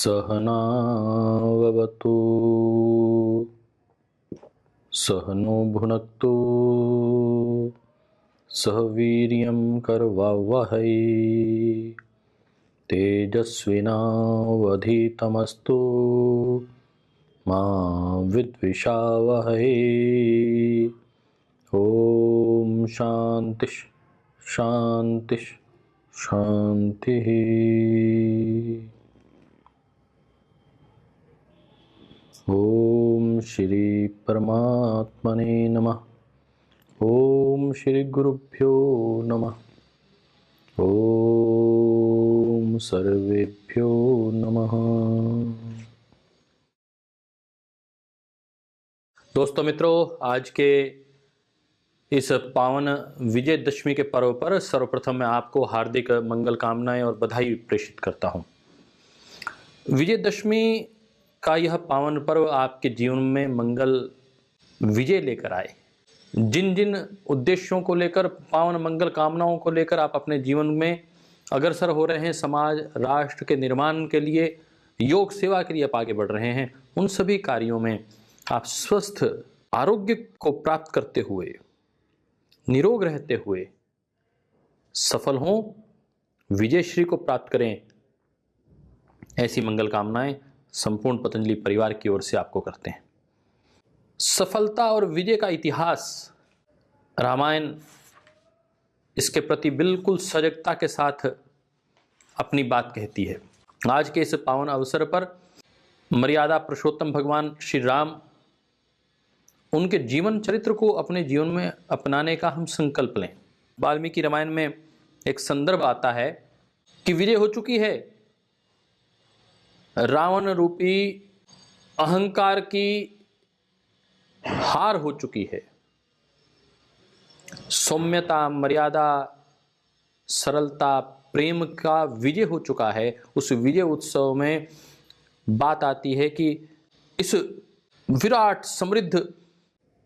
सहनाववतु सहनो भुनक्तु सह वीर्यं करवावहै तेजस्विनावधीतमस्तु मा विद्विषावहै। ओम शांति शांति शांति। ओम श्री परमात्मने नमः। ओम श्री गुरुभ्यो नमः। ओम सर्वेभ्यो नमः। दोस्तों मित्रों, आज के इस पावन विजयदशमी के पर्व पर सर्वप्रथम मैं आपको हार्दिक मंगल कामनाएं और बधाई प्रेषित करता हूं। विजयदशमी का यह पावन पर्व आपके जीवन में मंगल विजय लेकर आए। जिन जिन उद्देश्यों को लेकर, पावन मंगल कामनाओं को लेकर आप अपने जीवन में अग्रसर हो रहे हैं, समाज राष्ट्र के निर्माण के लिए, योग सेवा के लिए आप आगे बढ़ रहे हैं, उन सभी कार्यों में आप स्वस्थ आरोग्य को प्राप्त करते हुए, निरोग रहते हुए सफल हों, विजयश्री को प्राप्त करें, ऐसी मंगल कामनाएं संपूर्ण पतंजलि परिवार की ओर से आपको करते हैं। सफलता और विजय का इतिहास रामायण इसके प्रति बिल्कुल सजगता के साथ अपनी बात कहती है। आज के इस पावन अवसर पर मर्यादा पुरुषोत्तम भगवान श्री राम, उनके जीवन चरित्र को अपने जीवन में अपनाने का हम संकल्प लें। वाल्मीकि रामायण में एक संदर्भ आता है कि विजय हो चुकी है, रावण रूपी अहंकार की हार हो चुकी है, सौम्यता, मर्यादा, सरलता, प्रेम का विजय हो चुका है। उस विजय उत्सव में बात आती है कि इस विराट समृद्ध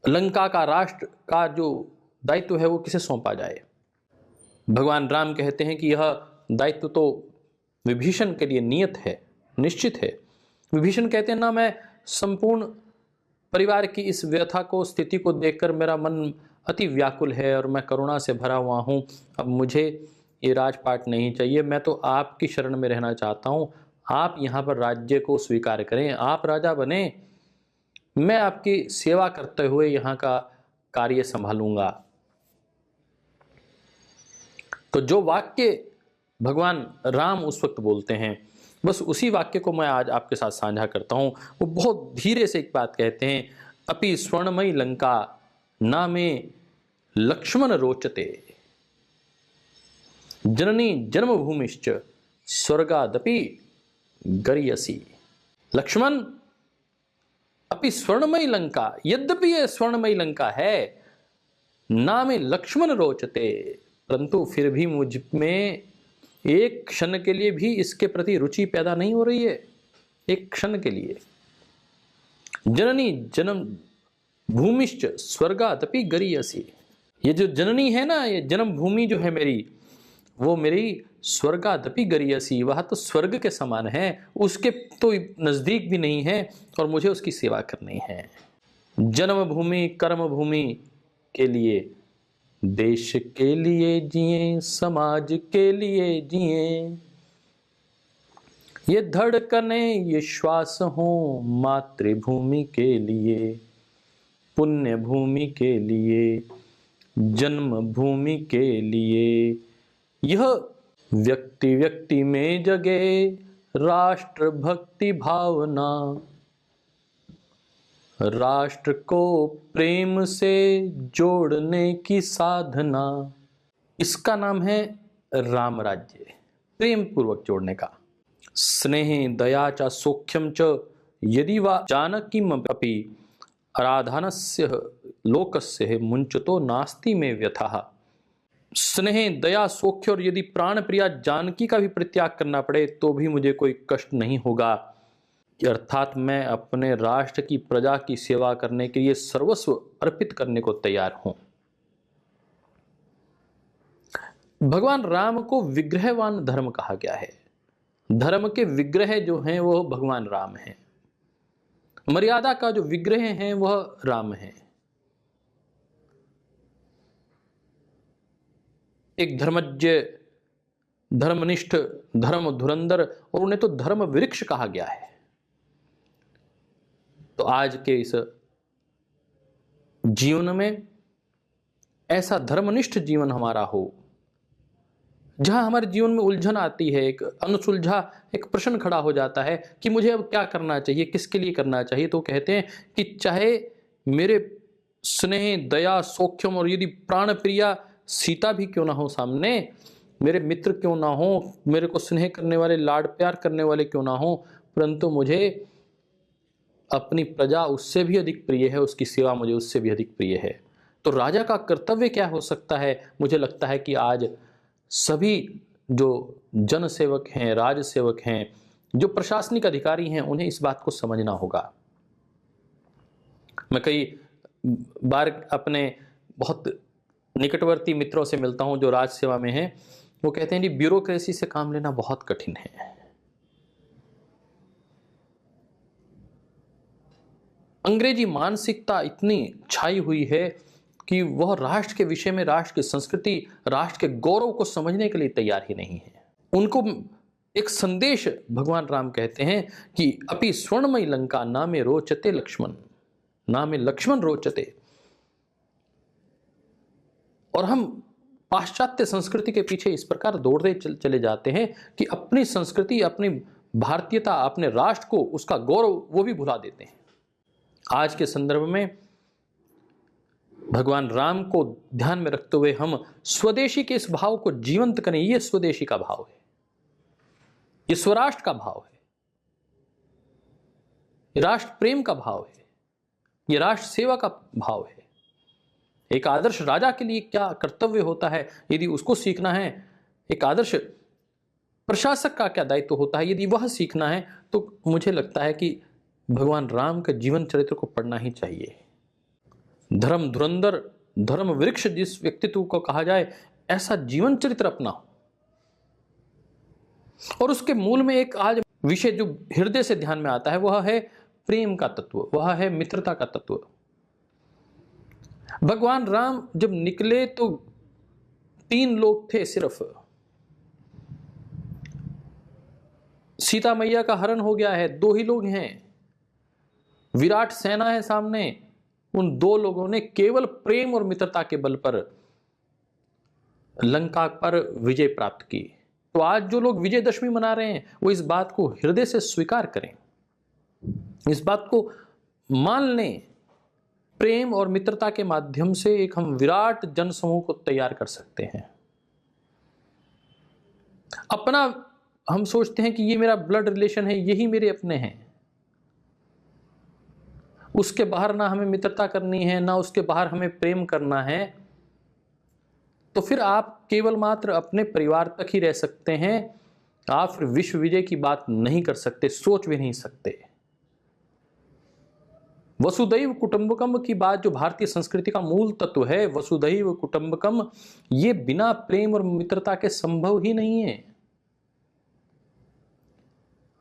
लंका का, राष्ट्र का जो दायित्व है वो किसे सौंपा जाए। भगवान राम कहते हैं कि यह दायित्व तो विभीषण के लिए नियत है, निश्चित है। विभीषण कहते हैं ना, मैं संपूर्ण परिवार की इस व्यथा को, स्थिति को देखकर मेरा मन अति व्याकुल है और मैं करुणा से भरा हुआ हूँ। अब मुझे ये राजपाट नहीं चाहिए, मैं तो आपकी शरण में रहना चाहता हूँ। आप यहाँ पर राज्य को स्वीकार करें, आप राजा बने, मैं आपकी सेवा करते हुए यहाँ का कार्य संभालूंगा। तो जो वाक्य भगवान राम उस वक्त बोलते हैं, बस उसी वाक्य को मैं आज आपके साथ साझा करता हूं। वो बहुत धीरे से एक बात कहते हैं, अपि स्वर्णमयी लंका नामे लक्ष्मण रोचते, जननी जन्मभूमिश्च स्वर्गादपि गरीयसी। लक्ष्मण, अपि स्वर्णमयी लंका, यद्यपि यह स्वर्णमयी लंका है, नामे लक्ष्मण रोचते, परंतु फिर भी मुझ में एक क्षण के लिए भी इसके प्रति रुचि पैदा नहीं हो रही है। एक क्षण के लिए। जननी जन्म भूमिश्च स्वर्गादपि गरीयसी, ये जो जननी है ना, ये जन्म भूमि जो है मेरी, वो मेरी स्वर्गादपि गरीयसी, वह तो स्वर्ग के समान है, उसके तो नजदीक भी नहीं है और मुझे उसकी सेवा करनी है। जन्म भूमि, कर्म भूमि के लिए, देश के लिए जिए, समाज के लिए जिए, ये धड़कने ये श्वास हो मातृभूमि के लिए, पुण्य भूमि के लिए, जन्म भूमि के लिए। यह व्यक्ति व्यक्ति में जगे राष्ट्र भक्ति भावना, राष्ट्र को प्रेम से जोड़ने की साधना, इसका नाम है राम राज्य, प्रेम पूर्वक जोड़ने का। स्नेह दया च सौख्यम च यदि वा जानकीम अपि आराधनस्य लोकस्य मुंचतो नास्ति में व्यथः। स्नेह दया सौख्य, और यदि प्राण प्रिया जानकी का भी परित्याग करना पड़े तो भी मुझे कोई कष्ट नहीं होगा, अर्थात मैं अपने राष्ट्र की, प्रजा की सेवा करने के लिए सर्वस्व अर्पित करने को तैयार हूं। भगवान राम को विग्रहवान धर्म कहा गया है। धर्म के विग्रह जो हैं वो भगवान राम हैं, मर्यादा का जो विग्रह हैं वह राम है। एक धर्मज्ञ, धर्मनिष्ठ, धर्म धुरंधर, और उन्हें तो धर्म वृक्ष कहा गया है। तो आज के इस जीवन में ऐसा धर्मनिष्ठ जीवन हमारा हो, जहां हमारे जीवन में उलझन आती है, एक अनसुलझा एक प्रश्न खड़ा हो जाता है कि मुझे अब क्या करना चाहिए, किसके लिए करना चाहिए। तो कहते हैं कि चाहे मेरे स्नेह, दया, सौख्यम और यदि प्राण प्रिया सीता भी क्यों ना हो सामने, मेरे मित्र क्यों ना हो, मेरे को स्नेह करने वाले, लाड प्यार करने वाले क्यों ना हो, परंतु मुझे अपनी प्रजा उससे भी अधिक प्रिय है, उसकी सेवा मुझे उससे भी अधिक प्रिय है। तो राजा का कर्तव्य क्या हो सकता है? मुझे लगता है कि आज सभी जो जन सेवक हैं, राज सेवक हैं, जो प्रशासनिक अधिकारी हैं, उन्हें इस बात को समझना होगा। मैं कई बार अपने बहुत निकटवर्ती मित्रों से मिलता हूं जो राज सेवा में हैं, वो कहते हैं कि ब्यूरोक्रेसी से काम लेना बहुत कठिन है। अंग्रेजी मानसिकता इतनी छाई हुई है कि वह राष्ट्र के विषय में, राष्ट्र की संस्कृति, राष्ट्र के गौरव को समझने के लिए तैयार ही नहीं है। उनको एक संदेश भगवान राम कहते हैं कि अपि स्वर्णमयी लंका नामे रोचते लक्ष्मण, नामे लक्ष्मण रोचते। और हम पाश्चात्य संस्कृति के पीछे इस प्रकार दौड़ते चले जाते हैं कि अपनी संस्कृति, अपनी भारतीयता, अपने राष्ट्र को, उसका गौरव वो भी भुला देते हैं। आज के संदर्भ में भगवान राम को ध्यान में रखते हुए हम स्वदेशी के इस भाव को जीवंत करें। ये स्वदेशी का भाव है, ये स्वराष्ट्र का भाव है, ये राष्ट्र प्रेम का भाव है, ये राष्ट्र सेवा का भाव है। एक आदर्श राजा के लिए क्या कर्तव्य होता है, यदि उसको सीखना है, एक आदर्श प्रशासक का क्या दायित्व होता है, यदि वह सीखना है, तो मुझे लगता है कि भगवान राम के जीवन चरित्र को पढ़ना ही चाहिए। धर्म धुरंधर, धर्म वृक्ष जिस व्यक्तित्व को कहा जाए, ऐसा जीवन चरित्र अपनाओ। और उसके मूल में एक आज विषय जो हृदय से ध्यान में आता है, वह है प्रेम का तत्व, वह है मित्रता का तत्व। भगवान राम जब निकले तो 3 लोग थे सिर्फ। सीता मैया का हरण हो गया है, 2 ही लोग हैं। विराट सेना है सामने, उन 2 लोगों ने केवल प्रेम और मित्रता के बल पर लंका पर विजय प्राप्त की। तो आज जो लोग विजयदशमी मना रहे हैं, वो इस बात को हृदय से स्वीकार करें, इस बात को मान लें। प्रेम और मित्रता के माध्यम से एक हम विराट जनसमूह को तैयार कर सकते हैं। अपना हम सोचते हैं कि ये मेरा ब्लड रिलेशन है, यही मेरे अपने हैं, उसके बाहर ना हमें मित्रता करनी है, ना उसके बाहर हमें प्रेम करना है। तो फिर आप केवल मात्र अपने परिवार तक ही रह सकते हैं। आप फिर विश्व विजय की बात नहीं कर सकते, सोच भी नहीं सकते। वसुदैव कुटुंबकम की बात जो भारतीय संस्कृति का मूल तत्व है, वसुदैव कुटुंबकम, ये बिना प्रेम और मित्रता के संभव ही नहीं है।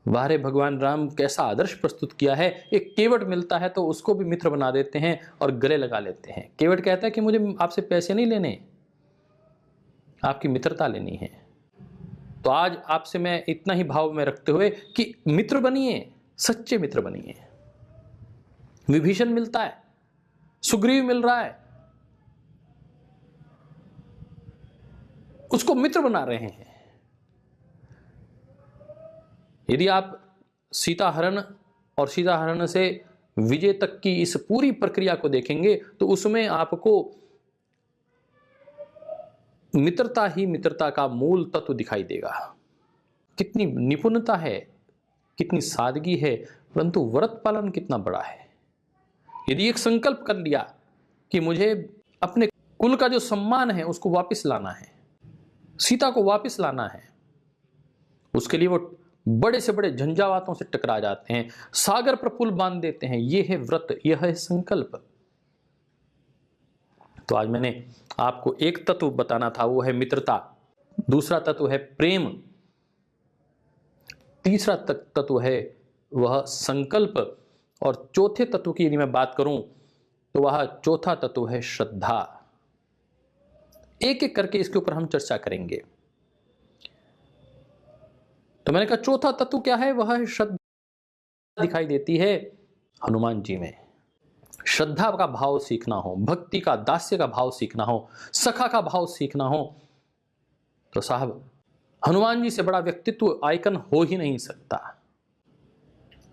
वारे भगवान राम कैसा आदर्श प्रस्तुत किया है। एक केवट मिलता है तो उसको भी मित्र बना देते हैं और गले लगा लेते हैं। केवट कहता है कि मुझे आपसे पैसे नहीं लेने, आपकी मित्रता लेनी है। तो आज आपसे मैं इतना ही भाव में रखते हुए कि मित्र बनिए, सच्चे मित्र बनिए। विभीषण मिलता है, सुग्रीव मिल रहा है, उसको मित्र बना रहे हैं। यदि आप सीता हरण और सीता हरण से विजय तक की इस पूरी प्रक्रिया को देखेंगे तो उसमें आपको मित्रता ही मित्रता का मूल तत्व दिखाई देगा। कितनी निपुणता है, कितनी सादगी है, परंतु व्रत पालन कितना बड़ा है। यदि एक संकल्प कर लिया कि मुझे अपने कुल का जो सम्मान है उसको वापस लाना है, सीता को वापस लाना है, उसके लिए वो बड़े से बड़े झंझावातों से टकरा जाते हैं, सागर पर पुल बांध देते हैं। यह है व्रत, यह है संकल्प। तो आज मैंने आपको एक तत्व बताना था, वो है मित्रता। दूसरा तत्व है प्रेम। तीसरा तत्व है वह संकल्प, और चौथे तत्व की यदि मैं बात करूं तो वह चौथा तत्व है श्रद्धा। एक एक करके इसके ऊपर हम चर्चा करेंगे। तो मैंने कहा चौथा तत्व क्या है, वह है श्रद्धा। दिखाई देती है हनुमान जी में। श्रद्धा का भाव सीखना हो, भक्ति का, दास्य का भाव सीखना हो, सखा का भाव सीखना हो, तो साहब हनुमान जी से बड़ा व्यक्तित्व आइकन हो ही नहीं सकता।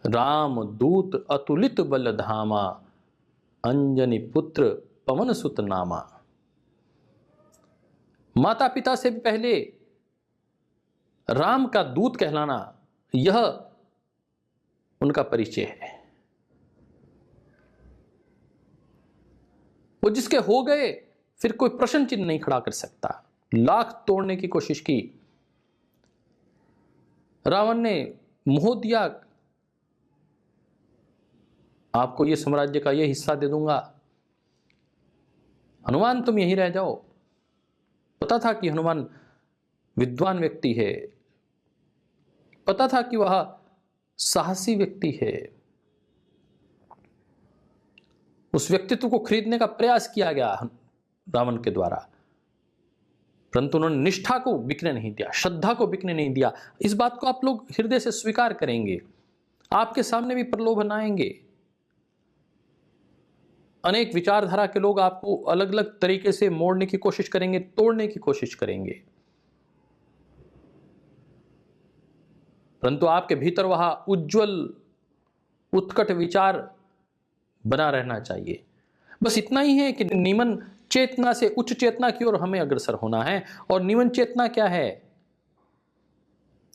राम दूत अतुलित बल धामा, अंजनी पुत्र पवन सुत नामा। माता पिता से भी पहले राम का दूत कहलाना, यह उनका परिचय है। वो जिसके हो गए फिर कोई प्रश्न चिन्ह नहीं खड़ा कर सकता। लाख तोड़ने की कोशिश की, रावण ने मोह दिया, आपको ये साम्राज्य का ये हिस्सा दे दूंगा, हनुमान तुम यहीं रह जाओ। पता था कि हनुमान विद्वान व्यक्ति है, पता था कि वह साहसी व्यक्ति है। उस व्यक्तित्व को खरीदने का प्रयास किया गया रावण के द्वारा, परंतु उन्होंने निष्ठा को बिकने नहीं दिया, श्रद्धा को बिकने नहीं दिया। इस बात को आप लोग हृदय से स्वीकार करेंगे। आपके सामने भी प्रलोभन आएंगे, अनेक विचारधारा के लोग आपको अलग अलग तरीके से मोड़ने की कोशिश करेंगे, तोड़ने की कोशिश करेंगे, परंतु आपके भीतर वह उज्जवल उत्कट विचार बना रहना चाहिए। बस इतना ही है कि निमन चेतना से उच्च चेतना की ओर हमें अग्रसर होना है। और निमन चेतना क्या है?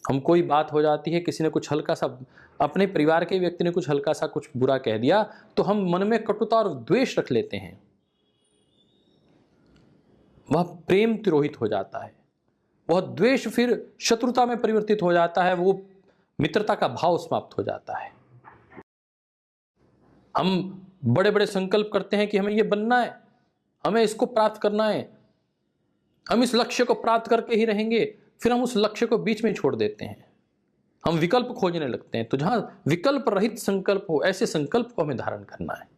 हम कोई बात हो जाती है, किसी ने कुछ हल्का सा, अपने परिवार के व्यक्ति ने कुछ हल्का सा कुछ बुरा कह दिया, तो हम मन में कटुता और द्वेष रख लेते हैं। वह प्रेम तिरोहित हो जाता है, वह द्वेष फिर शत्रुता में परिवर्तित हो जाता है, वो मित्रता का भाव समाप्त हो जाता है। हम बड़े बड़े संकल्प करते हैं कि हमें ये बनना है, हमें इसको प्राप्त करना है, हम इस लक्ष्य को प्राप्त करके ही रहेंगे, फिर हम उस लक्ष्य को बीच में छोड़ देते हैं, हम विकल्प खोजने लगते हैं। तो जहां विकल्प रहित संकल्प हो, ऐसे संकल्प को हमें धारण करना है।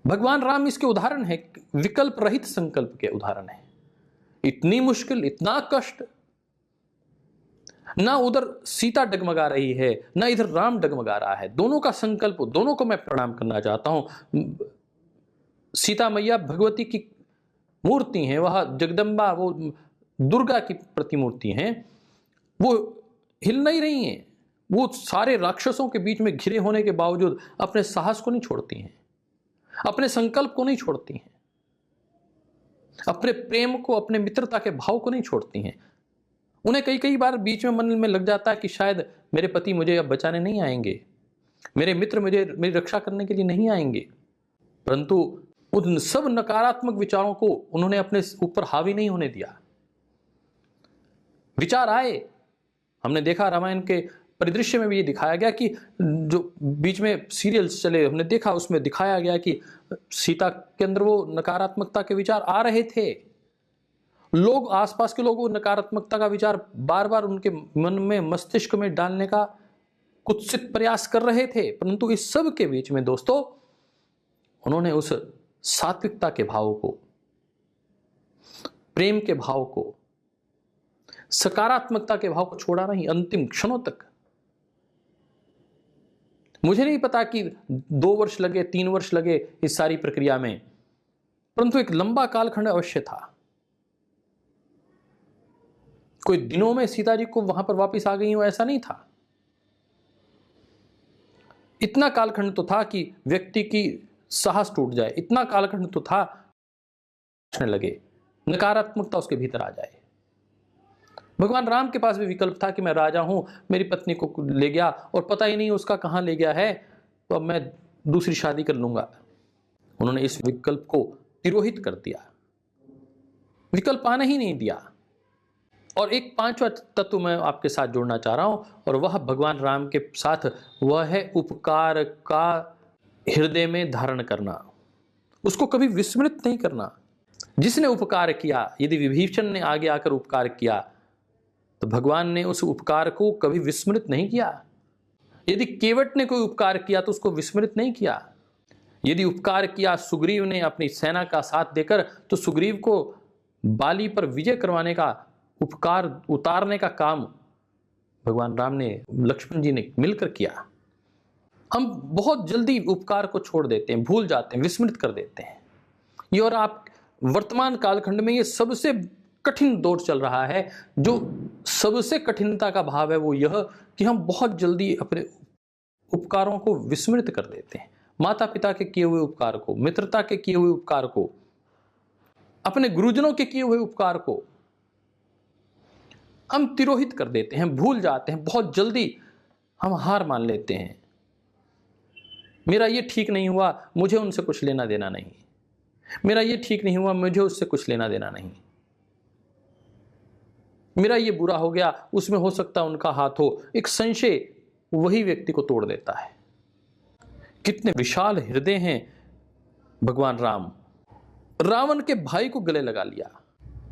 भगवान राम इसके उदाहरण है, विकल्प रहित संकल्प के उदाहरण है। इतनी मुश्किल, इतना कष्ट, ना उधर सीता डगमगा रही है, ना इधर राम डगमगा रहा है, दोनों का संकल्प, दोनों को मैं प्रणाम करना चाहता हूं। सीता मैया भगवती की मूर्ति हैं, वह जगदम्बा, वो दुर्गा की प्रतिमूर्ति हैं, वो हिल नहीं रही हैं। वो सारे राक्षसों के बीच में घिरे होने के बावजूद अपने साहस को नहीं छोड़ती हैं, अपने संकल्प को नहीं छोड़ती हैं, अपने प्रेम को, अपने मित्रता के भाव को नहीं छोड़ती हैं। उन्हें कई कई बार बीच में मन में लग जाता है कि शायद मेरे पति मुझे अब बचाने नहीं आएंगे, मेरे मित्र मेरी रक्षा करने के लिए नहीं आएंगे, परंतु उन सब नकारात्मक विचारों को उन्होंने अपने ऊपर हावी नहीं होने दिया। विचार आए, हमने देखा रामायण के परिदृश्य में भी ये दिखाया गया कि जो बीच में सीरियल्स चले, हमने देखा उसमें दिखाया गया कि सीता के अंदर वो नकारात्मकता के विचार आ रहे थे। लोग, आसपास के लोग वो नकारात्मकता का विचार बार बार उनके मन में, मस्तिष्क में डालने का कुत्सित प्रयास कर रहे थे, परंतु इस सब के बीच में दोस्तों उन्होंने उस सात्विकता के भाव को, प्रेम के भाव को, सकारात्मकता के भाव को छोड़ा नहीं अंतिम क्षणों तक। मुझे नहीं पता कि 2 वर्ष लगे, 3 वर्ष लगे इस सारी प्रक्रिया में, परंतु एक लंबा कालखंड अवश्य था। कोई दिनों में सीता जी को वहां पर वापस आ गई हो ऐसा नहीं था। इतना कालखंड तो था कि व्यक्ति की साहस टूट जाए, इतना कालखंड तो था लगे, नकारात्मकता उसके भीतर आ जाए। भगवान राम के पास भी विकल्प था कि मैं राजा हूं, मेरी पत्नी को ले गया और पता ही नहीं उसका कहां ले गया है, तो अब मैं दूसरी शादी कर लूंगा। उन्होंने इस विकल्प को तिरोहित कर दिया, विकल्प आने ही नहीं दिया। और एक 5वां तत्व मैं आपके साथ जोड़ना चाह रहा हूं, और वह भगवान राम के साथ वह है उपकार का हृदय में धारण करना, उसको कभी विस्मृत नहीं करना। जिसने उपकार किया, यदि विभीषण ने आगे आकर उपकार किया, तो भगवान ने उस उपकार को कभी विस्मृत नहीं किया। यदि केवट ने कोई उपकार किया तो उसको विस्मृत नहीं किया। यदि उपकार किया सुग्रीव ने अपनी सेना का साथ देकर, तो सुग्रीव को बाली पर विजय करवाने का, उपकार उतारने का काम भगवान राम ने, लक्ष्मण जी ने मिलकर किया। हम बहुत जल्दी उपकार को छोड़ देते हैं, भूल जाते हैं, विस्मृत कर देते हैं। ये और आप वर्तमान कालखंड में ये सबसे कठिन दौर चल रहा है। जो सबसे कठिनता का भाव है वो यह कि हम बहुत जल्दी अपने उपकारों को विस्मृत कर देते हैं। माता पिता के किए हुए उपकार को, मित्रता के किए हुए उपकार को, अपने गुरुजनों के किए हुए उपकार को हम तिरोहित कर देते हैं, भूल जाते हैं। बहुत जल्दी हम हार मान लेते हैं। मेरा ये ठीक नहीं हुआ, मुझे उनसे कुछ लेना देना नहीं। मेरा ये ठीक नहीं हुआ, मुझे उससे कुछ लेना देना नहीं। मेरा ये बुरा हो गया, उसमें हो सकता है उनका हाथ हो। एक संशय वही व्यक्ति को तोड़ देता है। कितने विशाल हृदय हैं भगवान राम। रावण के भाई को गले लगा लिया,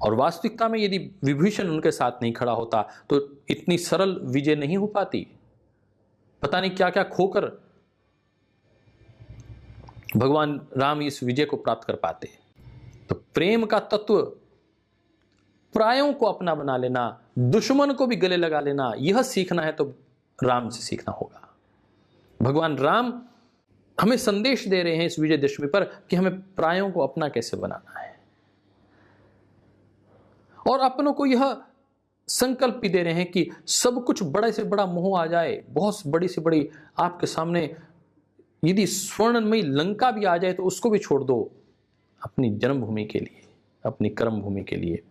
और वास्तविकता में यदि विभीषण उनके साथ नहीं खड़ा होता तो इतनी सरल विजय नहीं हो पाती। पता नहीं क्या क्या खोकर भगवान राम इस विजय को प्राप्त कर पाते। तो प्रेम का तत्व, प्रायों को अपना बना लेना, दुश्मन को भी गले लगा लेना, यह सीखना है तो राम से सीखना होगा। भगवान राम हमें संदेश दे रहे हैं इस विजयदशमी पर कि हमें प्रायों को अपना कैसे बनाना है, और अपनों को यह संकल्प भी दे रहे हैं कि सब कुछ बड़े से बड़ा मोह आ जाए, बहुत बड़ी से बड़ी आपके सामने यदि स्वर्णमयी लंका भी आ जाए तो उसको भी छोड़ दो अपनी जन्मभूमि के लिए, अपनी कर्म भूमि के लिए।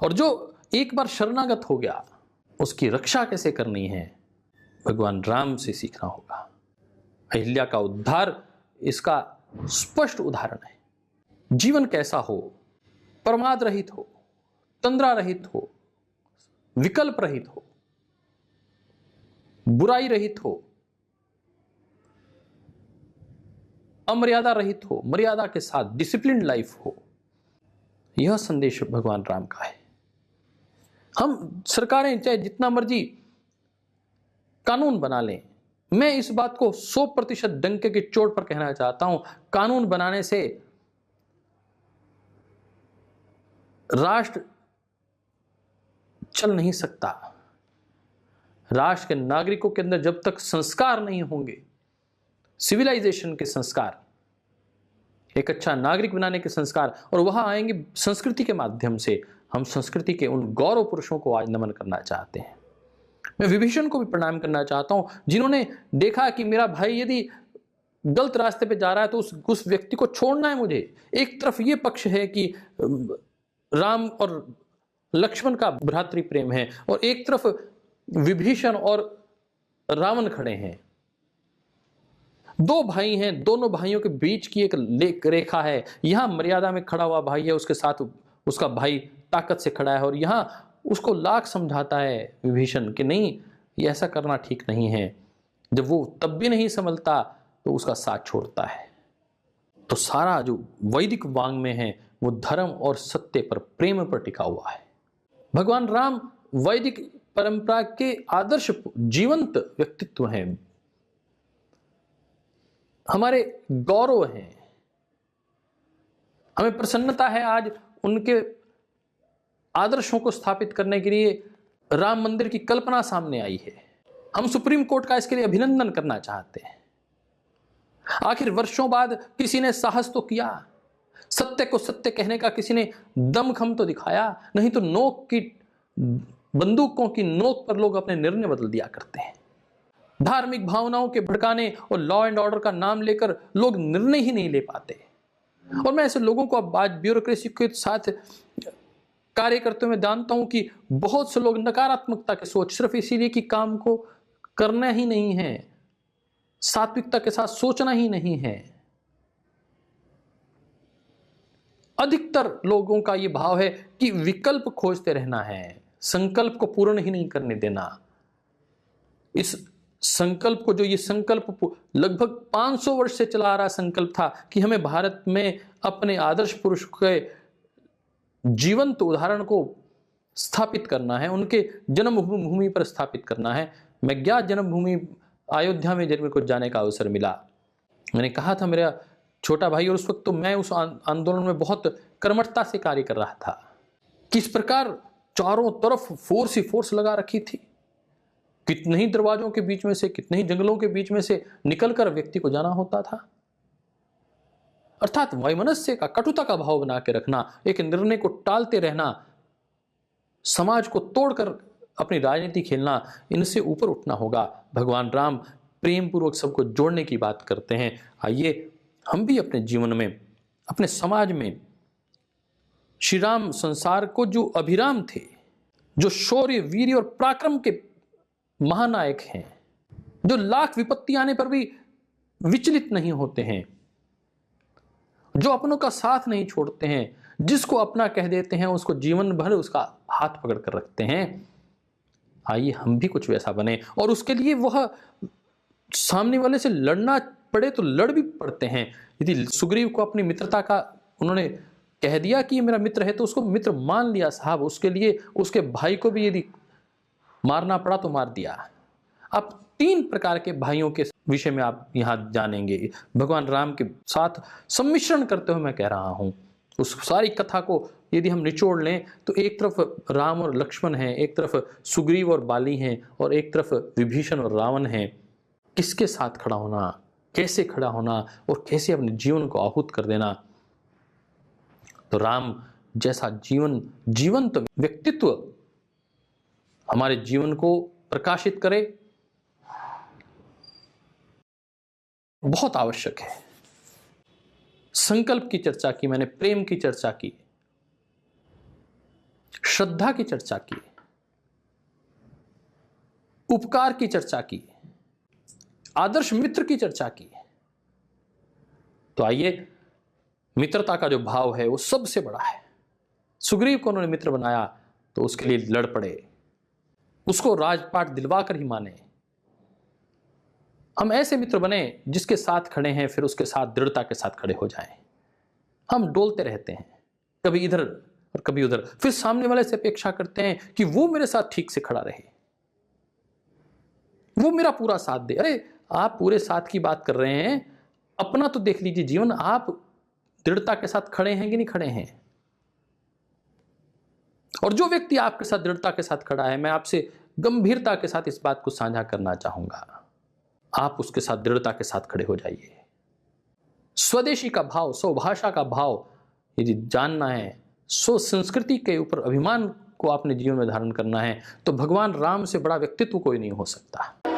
और जो एक बार शरणागत हो गया उसकी रक्षा कैसे करनी है, भगवान राम से सीखना होगा। अहिल्या का उद्धार इसका स्पष्ट उदाहरण है। जीवन कैसा हो, प्रमाद रहित हो, तंद्रा रहित हो, विकल्प रहित हो, बुराई रहित हो, अमर्यादा रहित हो, मर्यादा के साथ डिसिप्लिन लाइफ हो, यह संदेश भगवान राम का है। हम सरकारें चाहे जितना मर्जी कानून बना लें, मैं इस बात को 100% डंके की चोट पर कहना चाहता हूं, कानून बनाने से राष्ट्र चल नहीं सकता। राष्ट्र के नागरिकों के अंदर जब तक संस्कार नहीं होंगे, सिविलाइजेशन के संस्कार, एक अच्छा नागरिक बनाने के संस्कार, और वहां आएंगे संस्कृति के माध्यम से। हम संस्कृति के उन गौरव पुरुषों को आज नमन करना चाहते हैं। मैं विभीषण को भी प्रणाम करना चाहता हूं, जिन्होंने देखा कि मेरा भाई यदि गलत रास्ते पे जा रहा है तो उस व्यक्ति को छोड़ना है मुझे। एक तरफ ये पक्ष है कि राम और लक्ष्मण का भ्रातृ प्रेम है, और एक तरफ विभीषण और रावण खड़े हैं। दो भाई हैं, दोनों भाइयों के बीच की एक रेखा है। यहां मर्यादा में खड़ा हुआ भाई है, उसके साथ उसका भाई ताकत से खड़ा है, और यहां उसको लाख समझाता है विभीषण कि नहीं, ये ऐसा करना ठीक नहीं है। जब वो तब भी नहीं संभलता तो उसका साथ छोड़ता है। तो सारा जो वैदिक वांग में है वो धर्म और सत्य पर, प्रेम पर टिका हुआ है। भगवान राम वैदिक परंपरा के आदर्श जीवंत व्यक्तित्व हैं, हमारे गौरव हैं। हमें प्रसन्नता है आज उनके आदर्शों को स्थापित करने के लिए राम मंदिर की कल्पना सामने आई है। हम सुप्रीम कोर्ट का इसके लिए अभिनंदन करना चाहते हैं। आखिर वर्षों बाद किसी ने साहस तो किया, सत्य को सत्य कहने का किसी ने दमखम तो दिखाया, नहीं तो नोक की, बंदूकों की नोक पर लोग अपने निर्णय बदल दिया करते हैं। धार्मिक भावनाओं के भड़काने और लॉ एंड ऑर्डर का नाम लेकर लोग निर्णय ही नहीं ले पाते। और मैं ऐसे लोगों को अब आज ब्यूरोक्रेसी के साथ कार्य करते हुए जानता हूं कि बहुत से लोग नकारात्मकता की सोच, सिर्फ इसीलिए कि काम को करना ही नहीं है, सात्विकता के साथ सोचना ही नहीं है। अधिकतर लोगों का यह भाव है कि विकल्प खोजते रहना है, संकल्प को पूर्ण ही नहीं करने देना। इस संकल्प को, जो ये संकल्प लगभग 500 वर्ष से चला आ रहा संकल्प था कि हमें भारत में अपने आदर्श पुरुष के जीवंत उदाहरण को स्थापित करना है, उनके जन्मभूमि पर स्थापित करना है। मैं ज्ञात जन्मभूमि अयोध्या में जब मेरे को जाने का अवसर मिला, मैंने कहा था मेरा छोटा भाई, और उस वक्त तो मैं उस आंदोलन में बहुत कर्मठता से कार्य कर रहा था, किस प्रकार चारों तरफ फोर्स ही फोर्स लगा रखी थी, कितने ही दरवाजों के बीच में से, कितने ही जंगलों के बीच में से निकलकर व्यक्ति को जाना होता था। अर्थात वैमनस्य का, कटुता का भाव बना के रखना, एक निर्णय को टालते रहना, समाज को तोड़कर अपनी राजनीति खेलना, इनसे ऊपर उठना होगा। भगवान राम प्रेम पूर्वक सबको जोड़ने की बात करते हैं। आइए हम भी अपने जीवन में, अपने समाज में श्री राम संसार को जो अभिराम थे, जो शौर्य, वीर्य और पराक्रम के महानायक हैं, जो लाख विपत्ति आने पर भी विचलित नहीं होते हैं, जो अपनों का साथ नहीं छोड़ते हैं, जिसको अपना कह देते हैं उसको जीवन भर उसका हाथ पकड़ कर रखते हैं। आइए हम भी कुछ वैसा बने, और उसके लिए वह सामने वाले से लड़ना पड़े तो लड़ भी पड़ते हैं। यदि सुग्रीव को अपनी मित्रता का उन्होंने कह दिया कि ये मेरा मित्र है, तो उसको मित्र मान लिया साहब, उसके लिए उसके भाई को भी यदि मारना पड़ा तो मार दिया। अब 3 प्रकार के भाइयों के विषय में आप यहां जानेंगे, भगवान राम के साथ सम्मिश्रण करते हुए मैं कह रहा हूं। उस सारी कथा को यदि हम निचोड़ लें तो एक तरफ राम और लक्ष्मण हैं, एक तरफ सुग्रीव और बाली हैं, और एक तरफ विभीषण और रावण हैं। किसके साथ खड़ा होना, कैसे खड़ा होना, और कैसे अपने जीवन को आहूत कर देना। तो राम जैसा जीवंत व्यक्तित्व हमारे जीवन को प्रकाशित करे, बहुत आवश्यक है। संकल्प की चर्चा की मैंने, प्रेम की चर्चा की, श्रद्धा की चर्चा की, उपकार की चर्चा की, आदर्श मित्र की चर्चा की। तो आइए, मित्रता का जो भाव है वो सबसे बड़ा है। सुग्रीव को उन्होंने मित्र बनाया तो उसके लिए लड़ पड़े, उसको राजपाट दिलवा कर ही माने। हम ऐसे मित्र बने जिसके साथ खड़े हैं, फिर उसके साथ दृढ़ता के साथ खड़े हो जाएं। हम डोलते रहते हैं, कभी इधर और कभी उधर, फिर सामने वाले से अपेक्षा करते हैं कि वो मेरे साथ ठीक से खड़ा रहे, वो मेरा पूरा साथ दे। अरे आप पूरे साथ की बात कर रहे हैं, अपना तो देख लीजिए जीवन, आप दृढ़ता के साथ खड़े हैं कि नहीं खड़े हैं। और जो व्यक्ति आपके साथ दृढ़ता के साथ खड़ा है, मैं आपसे गंभीरता के साथ इस बात को साझा करना चाहूंगा, आप उसके साथ दृढ़ता के साथ खड़े हो जाइए। स्वदेशी का भाव, स्वभाषा का भाव यदि जानना है, स्व संस्कृति के ऊपर अभिमान को अपने जीवन में धारण करना है, तो भगवान राम से बड़ा व्यक्तित्व कोई नहीं हो सकता।